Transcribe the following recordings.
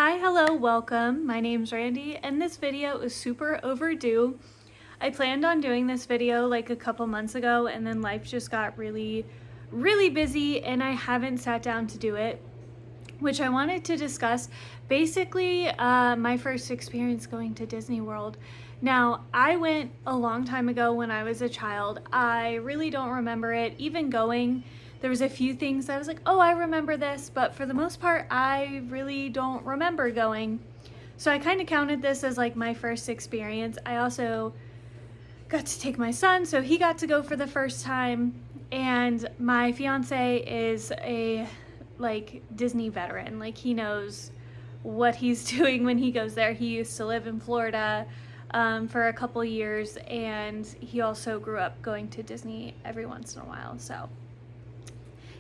Hi, hello, welcome. My name's Randy, and this video is super overdue. I planned on doing this video like a couple months ago, and then life just got really busy, and I haven't sat down to do it, which I wanted to discuss basically my first experience going to Disney World. Now, I went a long time ago when I was a child. I really don't remember it even going. There was a few things I was like, oh, I remember this, but for the most part, I really don't remember going. So I kind of counted this as like my first experience. I also got to take my son, so he got to go for the first time. And my fiance is a Disney veteran. Like, he knows what he's doing when he goes there. He used to live in Florida for a couple years, and he also grew up going to Disney every once in a while. So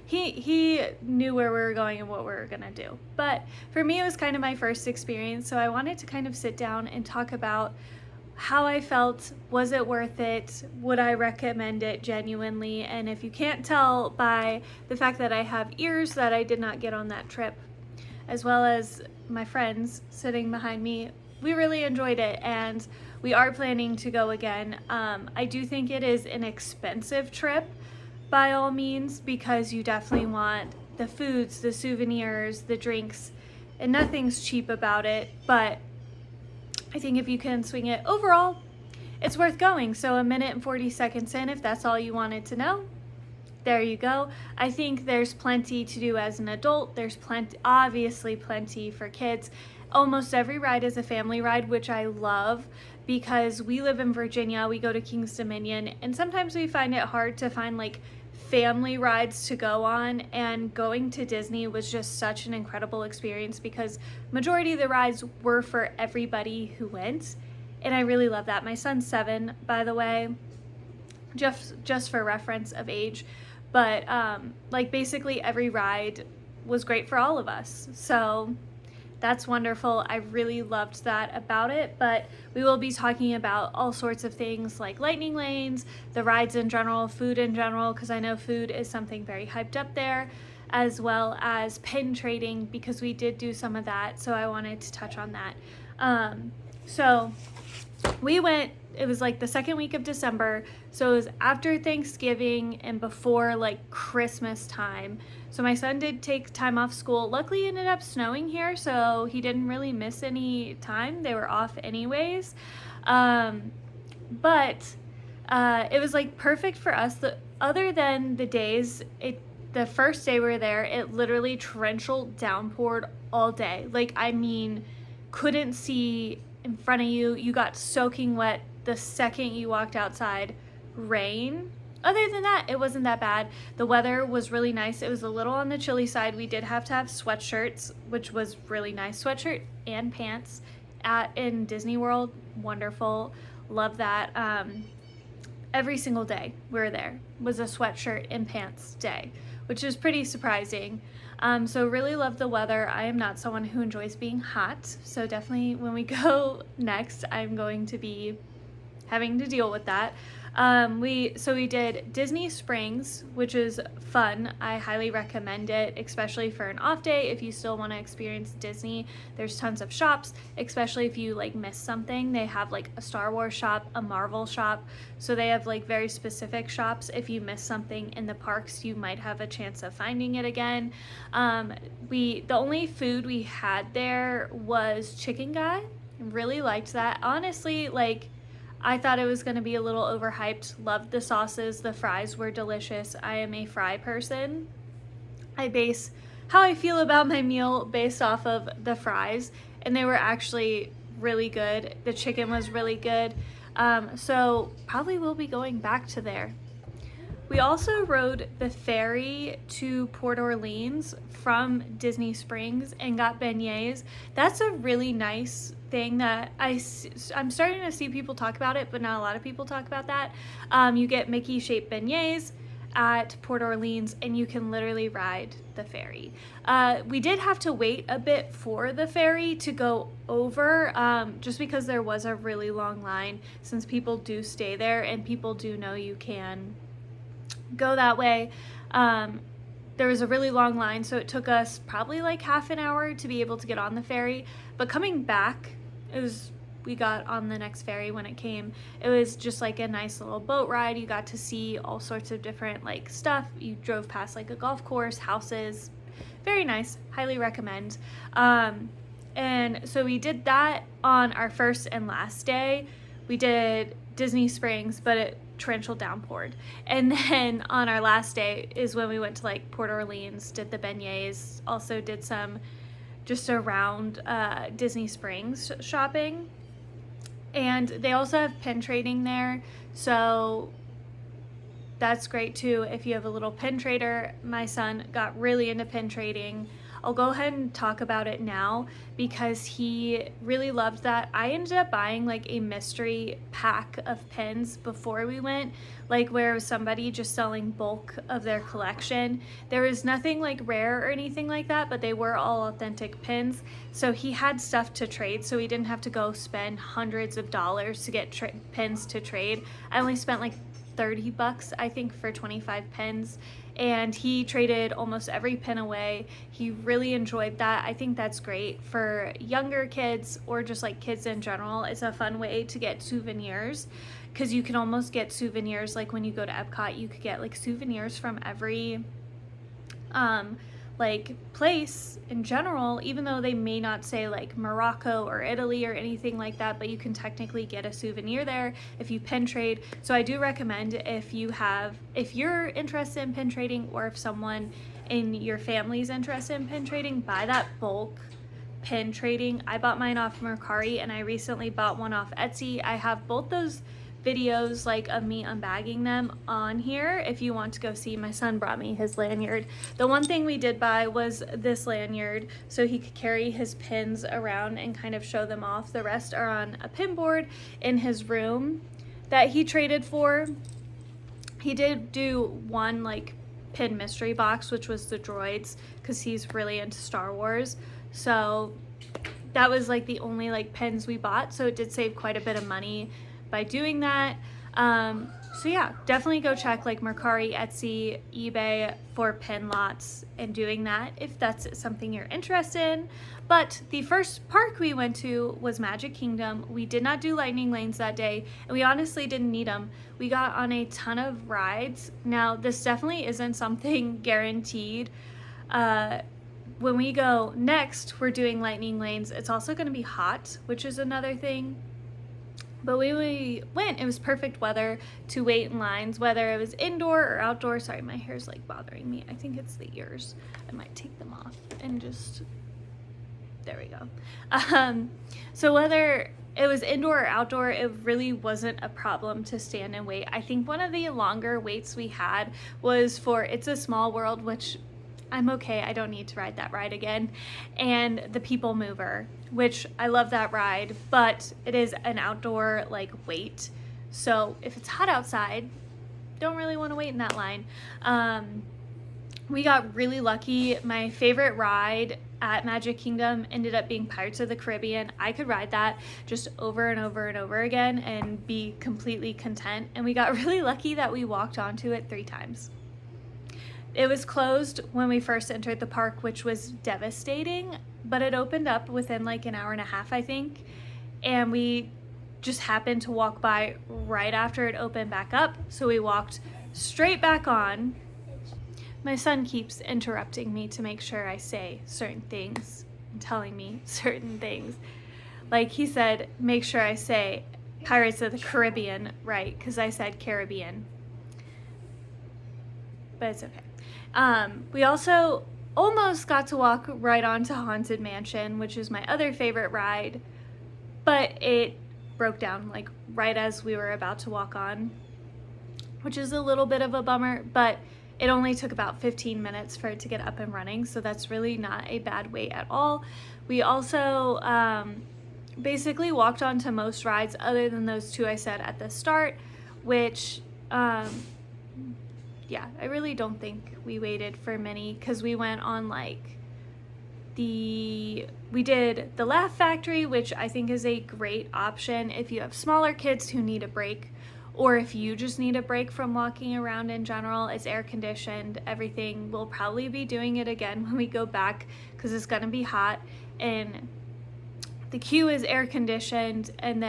he knew where we were going and what we were gonna do. But for me, it was kind of my first experience, so I wanted to kind of sit down and talk about how I felt. Was it worth it? Would I recommend it genuinely? And if you can't tell by the fact that I have ears that I did not get on that trip, as well as my friends sitting behind me, we really enjoyed it, and we are planning to go again. I do think it is an expensive trip by all means, because you definitely want the foods, the souvenirs, the drinks, and nothing's cheap about it. But I think if you can swing it overall, it's worth going. So 1 minute and 40 seconds in, if that's all you wanted to know, there you go. I think there's plenty to do as an adult. There's obviously plenty for kids. Almost every ride is a family ride, which I love, because we live in Virginia, we go to Kings Dominion, and sometimes we find it hard to find like family rides to go on, and going to Disney was just such an incredible experience because majority of the rides were for everybody who went, and I really love that. My son's 7, by the way, just for reference of age, but like basically every ride was great for all of us, so that's wonderful. I really loved that about it. But we will be talking about all sorts of things like lightning lanes, the rides in general, food in general, because I know food is something very hyped up there, as well as pin trading, because we did do some of that, so I wanted to touch on that. So we went, it was like the second week of December, so it was after Thanksgiving and before like Christmas time. So my son did take time off school. Luckily, it ended up snowing here, so he didn't really miss any time. They were off anyways. But it was like perfect for us. Other than the days, the first day we were there, it literally torrential downpoured all day. Like, I mean, couldn't see in front of you. You got soaking wet the second you walked outside. Rain. Other than that, it wasn't that bad. The weather was really nice. It was a little on the chilly side. We did have to have sweatshirts, which was really nice. Sweatshirt and pants in Disney World. Wonderful. Love that. Every single day we were there was a sweatshirt and pants day, which is pretty surprising. So really love the weather. I am not someone who enjoys being hot, so definitely when we go next, I'm going to be having to deal with that. We did Disney Springs, which is fun. I highly recommend it, especially for an off day. If you still want to experience Disney, there's tons of shops, especially if you like miss something. They have like a Star Wars shop, a Marvel shop, so they have like very specific shops. If you miss something in the parks, you might have a chance of finding it again. The only food we had there was chicken guy. Really liked that. Honestly, like, I thought it was going to be a little overhyped. Loved the sauces. The fries were delicious. I am a fry person. I base how I feel about my meal based off of the fries, and they were actually really good. The chicken was really good. So probably will be going back to there. We also rode the ferry to Port Orleans from Disney Springs and got beignets. That's a really nice thing that I'm starting to see people talk about it, but not a lot of people talk about that. You get Mickey-shaped beignets at Port Orleans, and you can literally ride the ferry. We did have to wait a bit for the ferry to go over, just because there was a really long line, since people do stay there and people do know you can go that way. there was a really long line, so it took us probably like half an hour to be able to get on the ferry. But coming back, we got on the next ferry when it came. It was just like a nice little boat ride. You got to see all sorts of different like stuff. You drove past like a golf course, houses. Very nice. Highly recommend. And so we did that on our first and last day. We did Disney Springs, but it torrential downpoured. And then on our last day is when we went to like Port Orleans, did the beignets, also did some just around Disney Springs shopping. And they also have pin trading there, so that's great too if you have a little pin trader. My son got really into pin trading. I'll go ahead and talk about it now because he really loved that. I ended up buying like a mystery pack of pins before we went, like where it was somebody just selling bulk of their collection. There was nothing like rare or anything like that, but they were all authentic pins. So he had stuff to trade, so he didn't have to go spend hundreds of dollars to get pins to trade. I only spent like $30, I think, for 25 pins. And he traded almost every pin away. He really enjoyed that. I think that's great for younger kids or just like kids in general. It's a fun way to get souvenirs because you can almost get souvenirs like when you go to Epcot. You could get like souvenirs from every like place in general, even though they may not say like Morocco or Italy or anything like that, but you can technically get a souvenir there if you pin trade. So I do recommend if you're interested in pin trading, or if someone in your family's interested in pin trading, buy that bulk pin trading. I bought mine off Mercari and I recently bought one off Etsy. I have both those videos like of me unbagging them on here if you want to go see. My son brought me his lanyard. The one thing we did buy was this lanyard so he could carry his pins around and kind of show them off. The rest are on a pin board in his room that he traded for. He did do one like pin mystery box, which was the droids, because he's really into Star Wars. So that was like the only like pins we bought, so it did save quite a bit of money by doing that. So yeah, definitely go check like Mercari, Etsy, eBay for pin lots and doing that if that's something you're interested in. But the first park we went to was Magic Kingdom. We did not do lightning lanes that day, and we honestly didn't need them. We got on a ton of rides. Now, this definitely isn't something guaranteed. When we go next, we're doing lightning lanes. It's also going to be hot, which is another thing. But when we went, it was perfect weather to wait in lines, whether it was indoor or outdoor. Sorry, my hair's like bothering me. I think it's the ears. I might take them off and just, there we go. So whether it was indoor or outdoor, it really wasn't a problem to stand and wait. I think one of the longer waits we had was for It's a Small World, which I'm okay, I don't need to ride that ride again, and the People Mover, which I love that ride, but it is an outdoor like wait. So if it's hot outside, don't really want to wait in that line. We got really lucky. My favorite ride at Magic Kingdom ended up being Pirates of the Caribbean. I could ride that just over and over and over again and be completely content. And we got really lucky that we walked onto it 3 times. It was closed when we first entered the park, which was devastating, but it opened up within like an hour and a half, I think. And we just happened to walk by right after it opened back up. So we walked straight back on. My son keeps interrupting me to make sure I say certain things and telling me certain things. Like he said, make sure I say Pirates of the Caribbean right, because I said Caribbean. But it's okay. We also almost got to walk right onto Haunted Mansion, which is my other favorite ride, but it broke down like right as we were about to walk on, which is a little bit of a bummer, but it only took about 15 minutes for it to get up and running, so that's really not a bad wait at all. We also basically walked onto most rides other than those 2 I said at the start, which yeah, I really don't think we waited for many, because we went on like we did the Laugh Factory, which I think is a great option if you have smaller kids who need a break, or if you just need a break from walking around in general, it's air conditioned, everything. We'll probably be doing it again when we go back because it's gonna be hot, and the queue is air conditioned and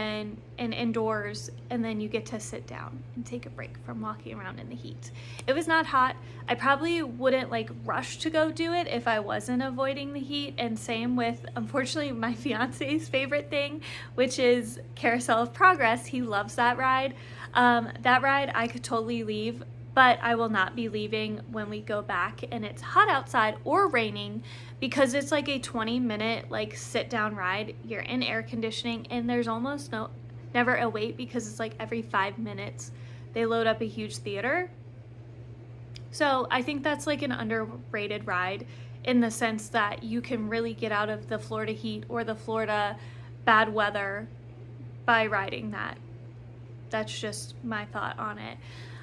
indoors, and then you get to sit down and take a break from walking around in the heat. It was not hot. I probably wouldn't like rush to go do it if I wasn't avoiding the heat, and same with, unfortunately, my fiance's favorite thing, which is Carousel of Progress. He loves that ride. That ride I could totally leave, but I will not be leaving when we go back and it's hot outside or raining, because it's like a 20-minute like sit down ride. You're in air conditioning and there's almost never a wait, because it's like every 5 minutes they load up a huge theater. So I think that's like an underrated ride, in the sense that you can really get out of the Florida heat or the Florida bad weather by riding that. That's just my thought on it.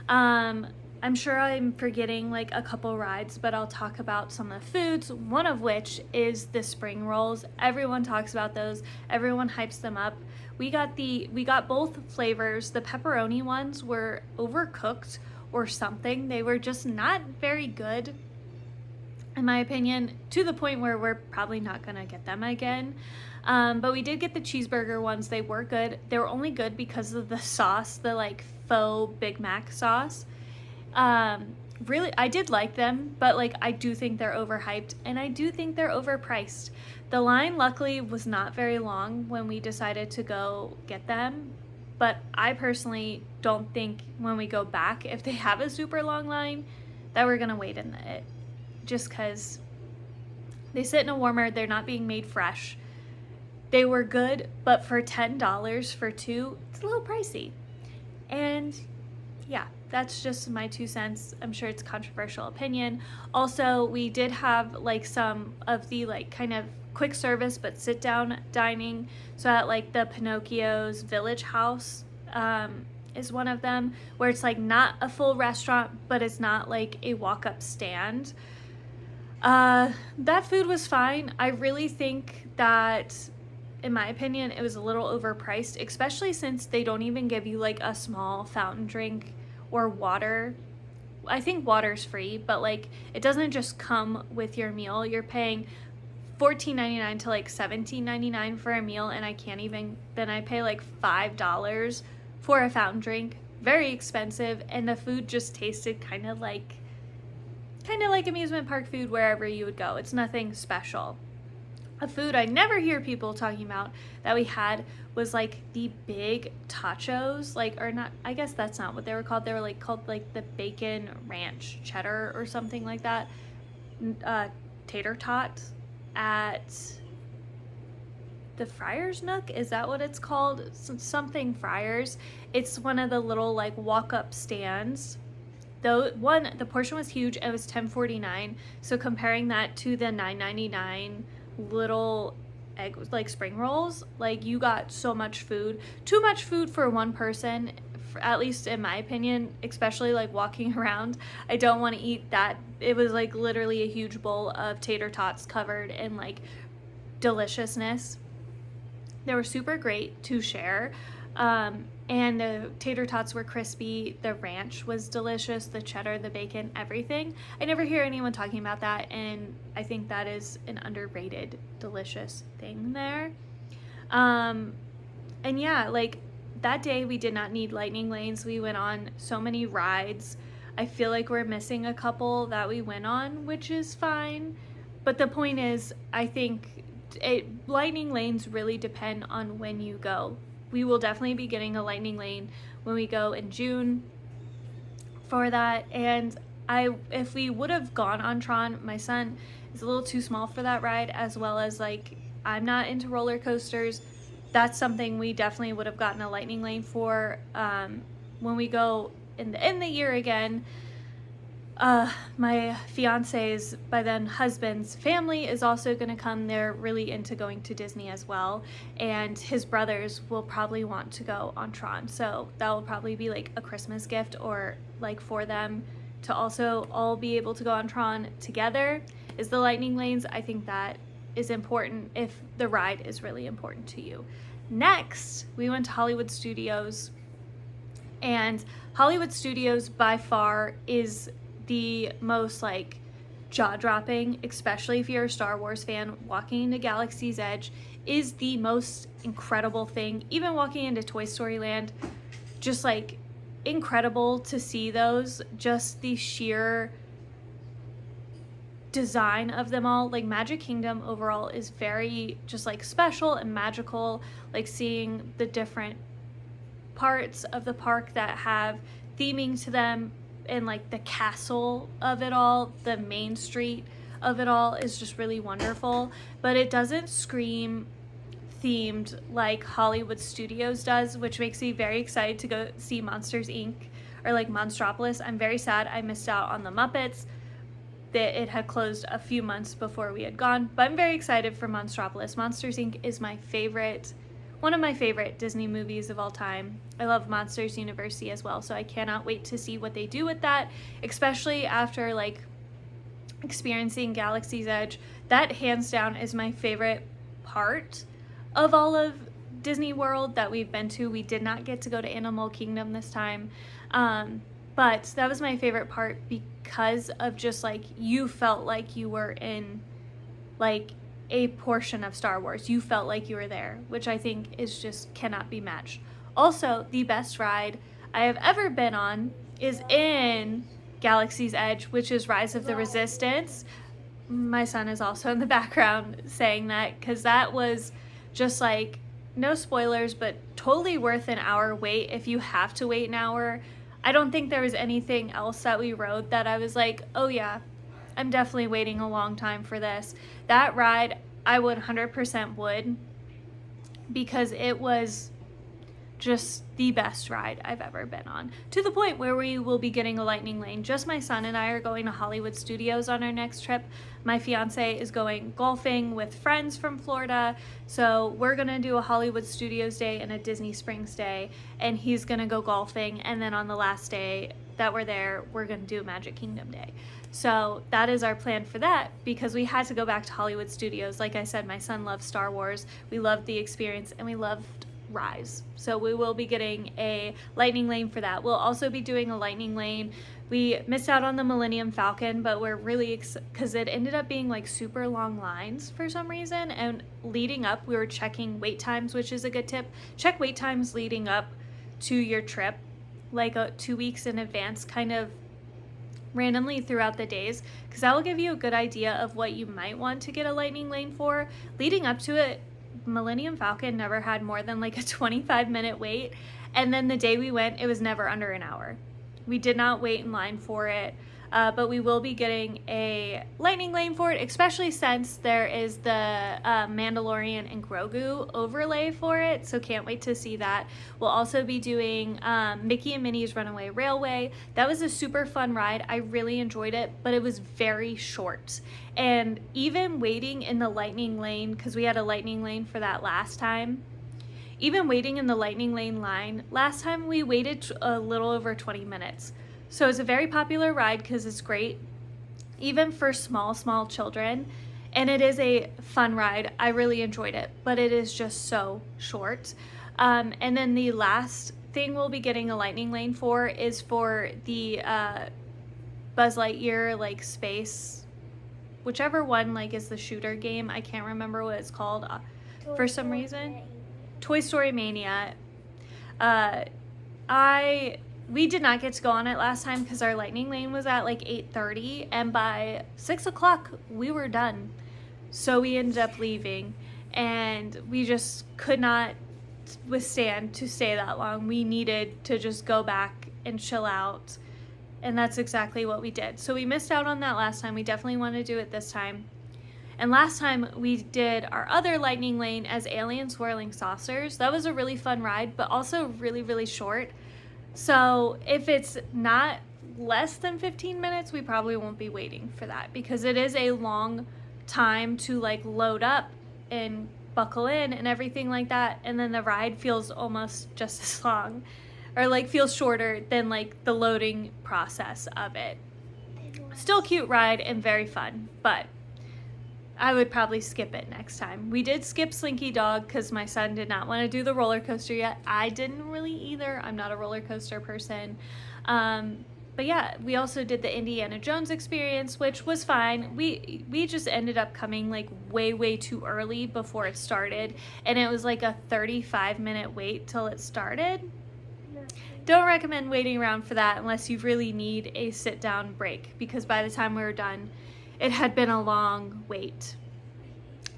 I'm sure I'm forgetting like a couple rides, but I'll talk about some of the foods, one of which is the spring rolls. Everyone talks about those. Everyone hypes them up. We got both flavors. The pepperoni ones were overcooked or something. They were just not very good, in my opinion, to the point where we're probably not gonna get them again. But we did get the cheeseburger ones. They were good. They were only good because of the sauce, the like faux Big Mac sauce. Really, I did like them, but like I do think they're overhyped, and I do think they're overpriced. The line luckily was not very long when we decided to go get them, but I personally don't think when we go back, if they have a super long line, that we're gonna wait in it, just because they sit in a warmer. They're not being made fresh. They were good, but for $10 for two, it's a little pricey. And yeah, that's just my 2 cents. I'm sure it's controversial opinion. Also, we did have like some of the like kind of quick service but sit down dining. So at like the Pinocchio's Village House is one of them, where it's like not a full restaurant, but it's not like a walk-up stand. That food was fine. I really think that, in my opinion, it was a little overpriced, especially since they don't even give you like a small fountain drink or water. I think water's free, but like it doesn't just come with your meal. You're paying $14.99 to like $17.99 for a meal, and I pay like $5 for a fountain drink. Very expensive, and the food just tasted kind of like amusement park food wherever you would go. It's nothing special. A food I never hear people talking about that we had was like the big tachos, like, or not, I guess that's not what they were called. They were like called like the bacon ranch cheddar or something like that. Tater tot at the Friars Nook, is that what it's called? Something Friars. It's one of the little like walk-up stands. Though the portion was huge. It was $10.49. So comparing that to the $9.99 little egg like spring rolls, like you got so much food. Too much food for one person, at least in my opinion, especially like walking around. I don't want to eat that. It was like literally a huge bowl of tater tots covered in like deliciousness. They were super great to share. And the tater tots were crispy. The ranch was delicious. The cheddar, the bacon, everything. I never hear anyone talking about that, and I think that is an underrated, delicious thing there. And yeah, like that day we did not need lightning lanes. We went on so many rides. I feel like we're missing a couple that we went on, which is fine. But the point is, I think lightning lanes really depend on when you go. We will definitely be getting a lightning lane when we go in June for that. And if we would have gone on Tron, my son is a little too small for that ride, as well as like I'm not into roller coasters. That's something we definitely would have gotten a lightning lane for when we go in the end of the year again. My fiance's, by then husband's family is also going to come. They're really into going to Disney as well, and his brothers will probably want to go on Tron, so that will probably be like a Christmas gift, or like for them to also all be able to go on Tron together, is the lightning lanes. I think that is important if the ride is really important to you. Next, we went to Hollywood Studios. And Hollywood Studios by far is the most like jaw-dropping, especially if you're a Star Wars fan. Walking into Galaxy's Edge is the most incredible thing. Even walking into Toy Story Land, just like incredible to see those, just the sheer design of them all. Like Magic Kingdom overall is very just like special and magical, like seeing the different parts of the park that have theming to them, and like the castle of it all, the main street of it all is just really wonderful. But it doesn't scream themed like Hollywood Studios does, which makes me very excited to go see Monsters Inc. or like Monstropolis. I'm very sad I missed out on the Muppets, that it had closed a few months before we had gone, but I'm very excited for Monstropolis. Monsters Inc. is my favorite, one of my favorite Disney movies of all time. I love Monsters University as well, so I cannot wait to see what they do with that, especially after like experiencing Galaxy's Edge. That hands down is my favorite part of all of Disney World that we've been to. We did not get to go to Animal Kingdom this time, but that was my favorite part because of just like you felt like you were in like a portion of Star Wars. You felt like you were there, which I think is just cannot be matched. Also, the best ride I have ever been on is in Galaxy's Edge, which is Rise of the Resistance. My son is also in the background saying that, because that was just like, no spoilers, but totally worth an hour wait if you have to wait an hour. I don't think there was anything else that we rode that I was like, oh yeah, I'm definitely waiting a long time for this. That ride, I would 100% would, because it was just the best ride I've ever been on, to the point where we will be getting a lightning lane. Just my son and I are going to Hollywood Studios on our next trip. My fiance is going golfing with friends from Florida, so we're gonna do a Hollywood Studios day and a Disney Springs day, and he's gonna go golfing, and then on the last day that we're there, we're gonna do a Magic Kingdom day. So that is our plan for that, because we had to go back to Hollywood Studios. Like I said, my son loves Star Wars, we loved the experience, and we loved Rise. So we will be getting a lightning lane for that. We'll also be doing a lightning lane. We missed out on the Millennium Falcon, but we're really because it ended up being like super long lines for some reason, and leading up we were checking wait times, which is a good tip. Check wait times leading up to your trip, like 2 weeks in advance, kind of randomly throughout the days, because that will give you a good idea of what you might want to get a lightning lane for. Leading up to it, Millennium Falcon never had more than like a 25-minute wait, and then the day we went, it was never under an hour. We did not wait in line for it, but we will be getting a lightning lane for it, especially since there is the Mandalorian and Grogu overlay for it, so can't wait to see that. We'll also be doing Mickey and Minnie's Runaway Railway. That was a super fun ride. I really enjoyed it, but it was very short. And even waiting in the lightning lane, because we had a lightning lane for that last time, even waiting in the lightning lane line, last time we waited a little over 20 minutes. So it's a very popular ride because it's great, even for small children. And it is a fun ride. I really enjoyed it, but it is just so short. And then the last thing we'll be getting a lightning lane for is for the Buzz Lightyear like space, whichever one like is the shooter game. I can't remember what it's called for some reason. Toy Story Mania. We did not get to go on it last time because our lightning lane was at like 8:30, and by 6 o'clock we were done. So we ended up leaving, and we just could not withstand to stay that long. We needed to just go back and chill out, and that's exactly what we did. So we missed out on that last time. We definitely want to do it this time. And last time we did our other lightning lane as Alien Swirling Saucers. That was a really fun ride, but also really short. So if it's not less than 15 minutes, we probably won't be waiting for that, because it is a long time to like load up and buckle in and everything like that. And then the ride feels almost just as long, or like feels shorter than like the loading process of it. Still cute ride and very fun, but I would probably skip it next time. We did skip Slinky Dog because my son did not want to do the roller coaster yet. I didn't really either. I'm not a roller coaster person. But yeah, we also did the Indiana Jones experience, which was fine. We just ended up coming like way too early before it started, and it was like a 35-minute wait till it started. Don't recommend waiting around for that unless you really need a sit-down break, because by the time we were done, it had been a long wait.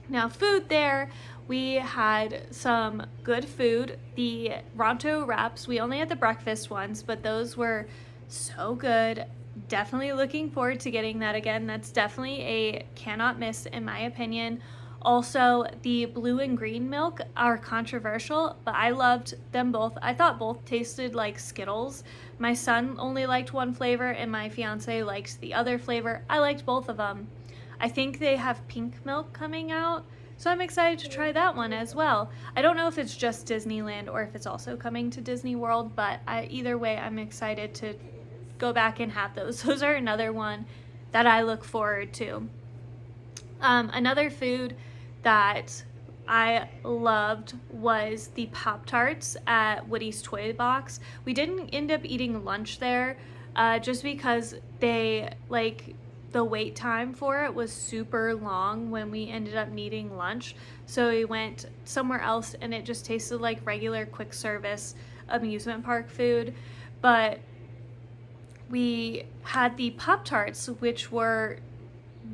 Now, food there, we had some good food. The Ronto wraps, we only had the breakfast ones, but those were so good. Definitely looking forward to getting that again. That's definitely a cannot miss in my opinion. Also, the blue and green milk are controversial, but I loved them both. I thought both tasted like Skittles. My son only liked one flavor and my fiance liked the other flavor. I liked both of them. I think they have pink milk coming out, so I'm excited to try that one as well. I don't know if it's just Disneyland or if it's also coming to Disney World, but either way, I'm excited to go back and have those. Those are another one that I look forward to. Another food that I loved was the Pop-Tarts at Woody's Toy Box. We didn't end up eating lunch there just because the wait time for it was super long when we ended up needing lunch. So we went somewhere else and it just tasted like regular quick service amusement park food. But we had the Pop-Tarts, which were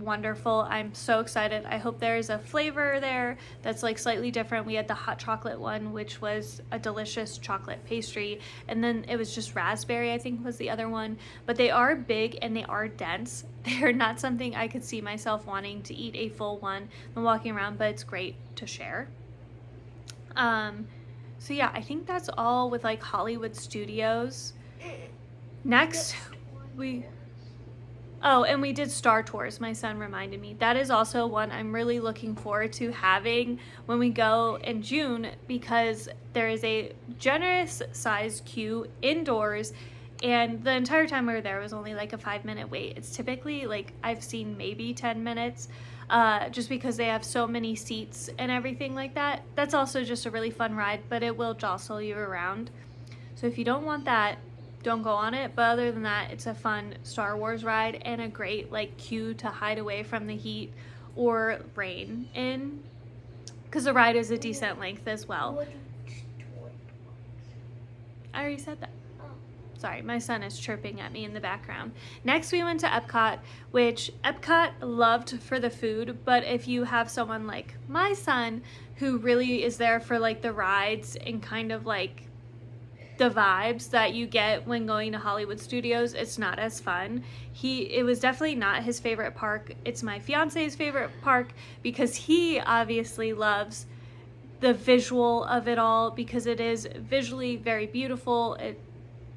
wonderful. I'm so excited. I hope there's a flavor there that's like slightly different. We had the hot chocolate one, which was a delicious chocolate pastry, and then it was just raspberry, I think was the other one. But they are big and they are dense. They're not something I could see myself wanting to eat a full one and walking around, but it's great to share. So yeah, I think that's all with like Hollywood Studios. Next, and we did Star Tours. My son reminded me. That is also one I'm really looking forward to having when we go in June, because there is a generous sized queue indoors, and the entire time we were there was only like a 5-minute wait. It's typically like I've seen maybe 10 minutes just because they have so many seats and everything like that. That's also just a really fun ride, but it will jostle you around. So if you don't want that, don't go on it. But other than that, it's a fun Star Wars ride and a great like queue to hide away from the heat or rain in, because the ride is a decent length as well. I already said that. Sorry, my son is chirping at me in the background. Next, we went to Epcot, which Epcot loved for the food, but if you have someone like my son who really is there for like the rides and kind of like the vibes that you get when going to Hollywood Studios, it's not as fun. It was definitely not his favorite park. It's my fiance's favorite park because he obviously loves the visual of it all, because it is visually very beautiful. It's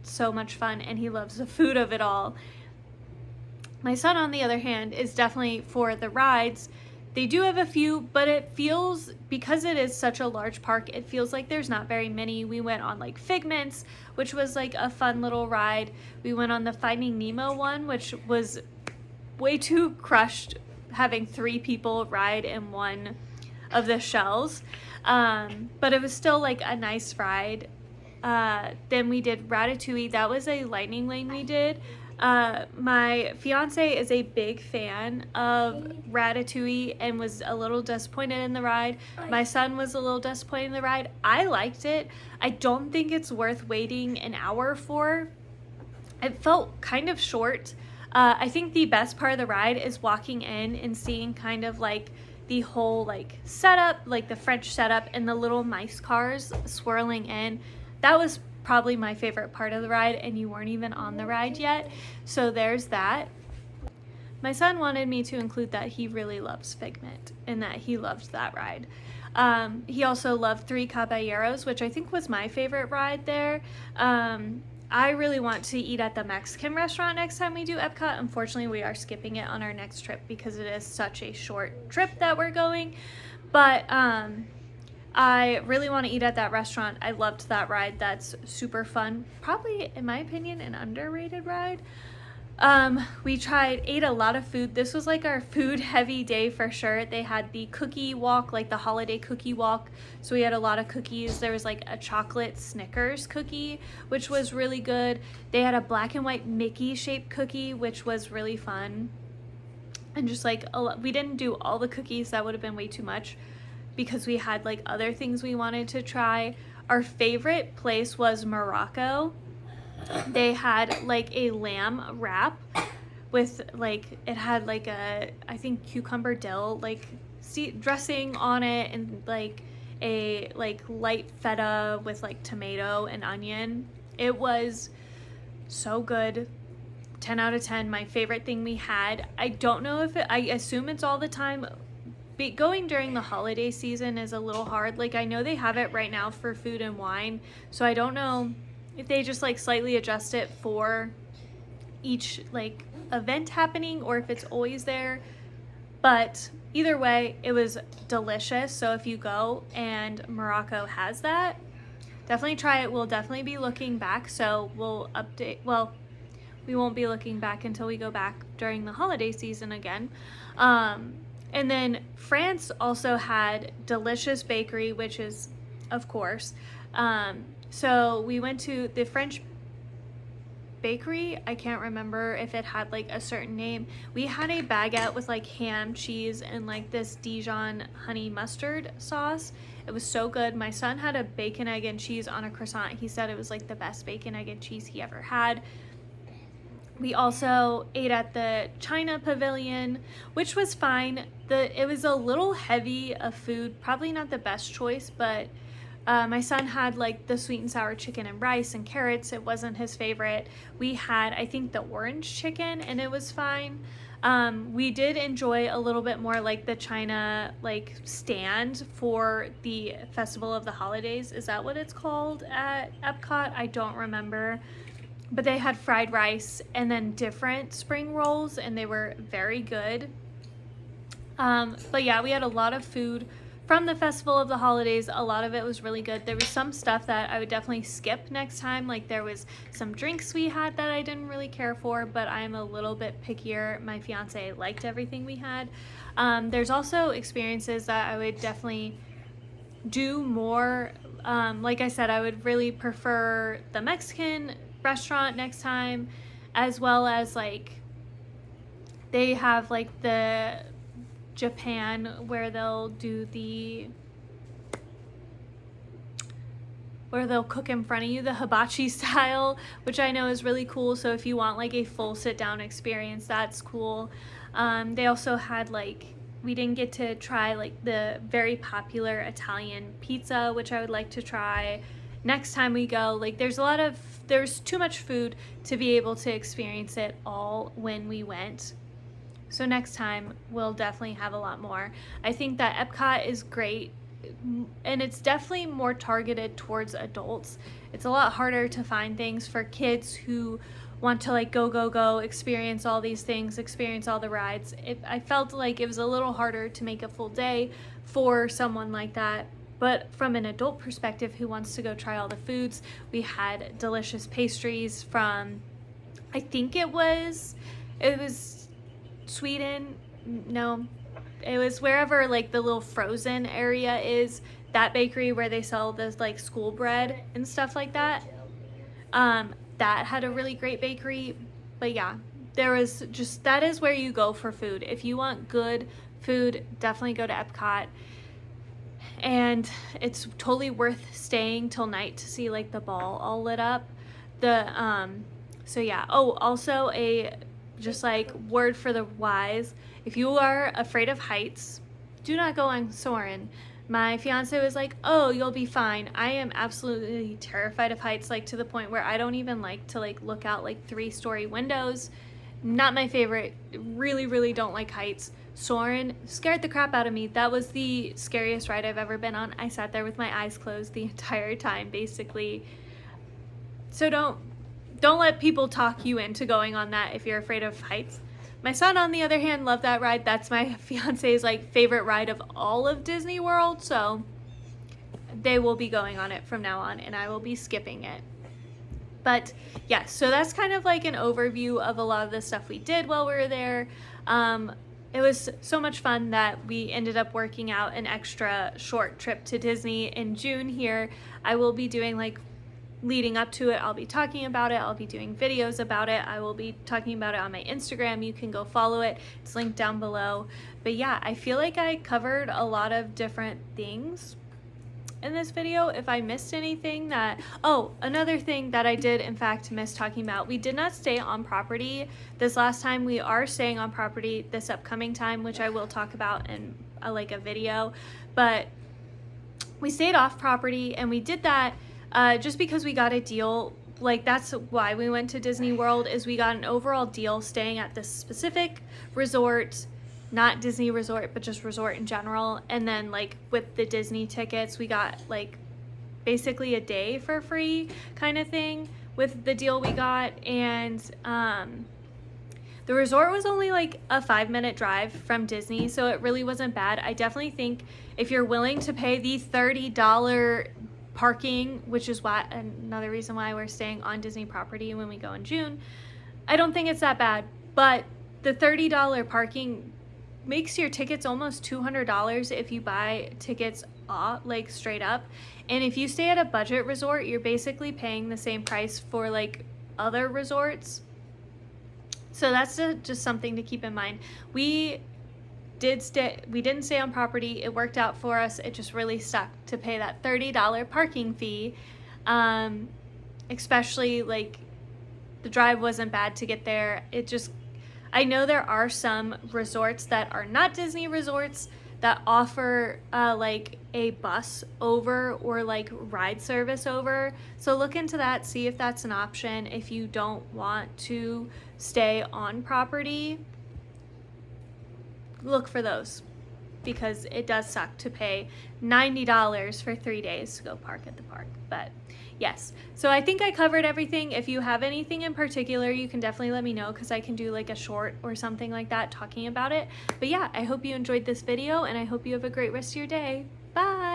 so much fun, and he loves the food of it all. My son, on the other hand, is definitely for the rides. They do have a few, but it feels, because it is such a large park, it feels like there's not very many. We went on like Figments, which was like a fun little ride. We went on the Finding Nemo one, which was way too crushed, having 3 people ride in one of the shells. But it was still like a nice ride. Then we did Ratatouille. That was a lightning lane we did. My fiance is a big fan of Ratatouille and was a little disappointed in the ride. My son was a little disappointed in the ride. I liked it. I don't think it's worth waiting an hour for. It felt kind of short. I think the best part of the ride is walking in and seeing kind of like the whole like setup, like the French setup and the little mice cars swirling in. That was probably my favorite part of the ride, and you weren't even on the ride yet, so there's that. My son wanted me to include that he really loves Figment and that he loved that ride. He also loved Three Caballeros, which I think was my favorite ride there. I really want to eat at the Mexican restaurant next time we do Epcot. Unfortunately, we are skipping it on our next trip because it is such a short trip that we're going, but I really want to eat at that restaurant. I loved that ride. That's super fun. Probably, in my opinion, an underrated ride. We ate a lot of food. This was like our food heavy day for sure. They had the cookie walk, like the holiday cookie walk. So we had a lot of cookies. There was like a chocolate Snickers cookie, which was really good. They had a black and white Mickey shaped cookie, which was really fun. And just like, we didn't do all the cookies. That would have been way too much because we had like other things we wanted to try. Our favorite place was Morocco. They had like a lamb wrap with like, it had like a, I think cucumber dill like dressing on it, and like a like light feta with like tomato and onion. It was so good. 10 out of 10. My favorite thing we had. I don't know if I assume it's all the time. Going during the holiday season is a little hard. Like, I know they have it right now for food and wine, so I don't know if they just like slightly adjust it for each like event happening or if it's always there. But either way, it was delicious. So if you go and Morocco has that, definitely try it. We'll definitely be looking back, so we'll update. Well, we won't be looking back until we go back during the holiday season again. And then France also had Delicious Bakery, which is, of course. So we went to the French bakery. I can't remember if it had like a certain name. We had a baguette with like ham, cheese, and like this Dijon honey mustard sauce. It was so good. My son had a bacon, egg, and cheese on a croissant. He said it was like the best bacon, egg, and cheese he ever had. We also ate at the China Pavilion, which was fine. It was a little heavy of food, probably not the best choice, but my son had like the sweet and sour chicken and rice and carrots. It wasn't his favorite. We had, I think, the orange chicken, and it was fine. We did enjoy a little bit more like the China like stand for the Festival of the Holidays. Is that what it's called at Epcot? I don't remember. But they had fried rice and then different spring rolls, and they were very good. But yeah, we had a lot of food from the Festival of the Holidays. A lot of it was really good. There was some stuff that I would definitely skip next time. Like there was some drinks we had that I didn't really care for, but I'm a little bit pickier. My fiance liked everything we had. There's also experiences that I would definitely do more. Like I said, I would really prefer the Mexican restaurant next time, as well as like they have like the Japan where they'll cook in front of you, the hibachi style, which I know is really cool. So if you want like a full sit down experience, that's cool. They also had like, we didn't get to try like the very popular Italian pizza, which I would like to try next time we go. Like there's too much food to be able to experience it all when we went. So next time we'll definitely have a lot more. I think that Epcot is great, and it's definitely more targeted towards adults. It's a lot harder to find things for kids who want to like go, experience all these things, experience all the rides. I felt like it was a little harder to make a full day for someone like that. But from an adult perspective who wants to go try all the foods, we had delicious pastries from, I think it was Sweden. No, it was wherever like the little frozen area is, that bakery where they sell this like school bread and stuff like that. That had a really great bakery. But yeah, that is where you go for food. If you want good food, definitely go to Epcot. And it's totally worth staying till night to see like the ball all lit up. So yeah. Oh, also just like word for the wise, if you are afraid of heights, do not go on Soarin'. My fiance was like, oh, you'll be fine. I am absolutely terrified of heights, like to the point where I don't even like to like look out like 3-story windows. Not my favorite. Really, really don't like heights. Soarin' scared the crap out of me. That was the scariest ride I've ever been on. I sat there with my eyes closed the entire time, basically. So don't let people talk you into going on that if you're afraid of heights. My son, on the other hand, loved that ride. That's my fiance's like favorite ride of all of Disney World, so they will be going on it from now on, and I will be skipping it. But yeah, so that's kind of like an overview of a lot of the stuff we did while we were there. It was so much fun that we ended up working out an extra short trip to Disney in June here. I will be doing like leading up to it, I'll be talking about it. I'll be doing videos about it. I will be talking about it on my Instagram. You can go follow it. It's linked down below. But yeah, I feel like I covered a lot of different things in this video. If I missed anything that, oh, another thing that I did in fact miss talking about, we did not stay on property this last time. We are staying on property this upcoming time, which I will talk about in like a video, but we stayed off property, and we did that just because we got a deal. Like, that's why we went to Disney World, is we got an overall deal staying at this specific resort, not Disney resort, but just resort in general. And then like with the Disney tickets, we got like basically a day for free kind of thing with the deal we got. And the resort was only like a 5-minute drive from Disney, so it really wasn't bad. I definitely think if you're willing to pay the $30 parking, which is why another reason why we're staying on Disney property when we go in June, I don't think it's that bad. But the $30 parking makes your tickets almost $200 if you buy tickets like straight up. And if you stay at a budget resort, you're basically paying the same price for like other resorts. So that's just something to keep in mind. We didn't stay on property. It worked out for us. It just really sucked to pay that $30 parking fee. Especially like the drive wasn't bad to get there. I know there are some resorts that are not Disney resorts that offer like a bus over or like ride service over. So look into that, see if that's an option if you don't want to stay on property. Look for those, because it does suck to pay $90 for 3 days to go park at the park. But yes, so I think I covered everything. If you have anything in particular, you can definitely let me know, because I can do like a short or something like that talking about it. But yeah, I hope you enjoyed this video, and I hope you have a great rest of your day. Bye!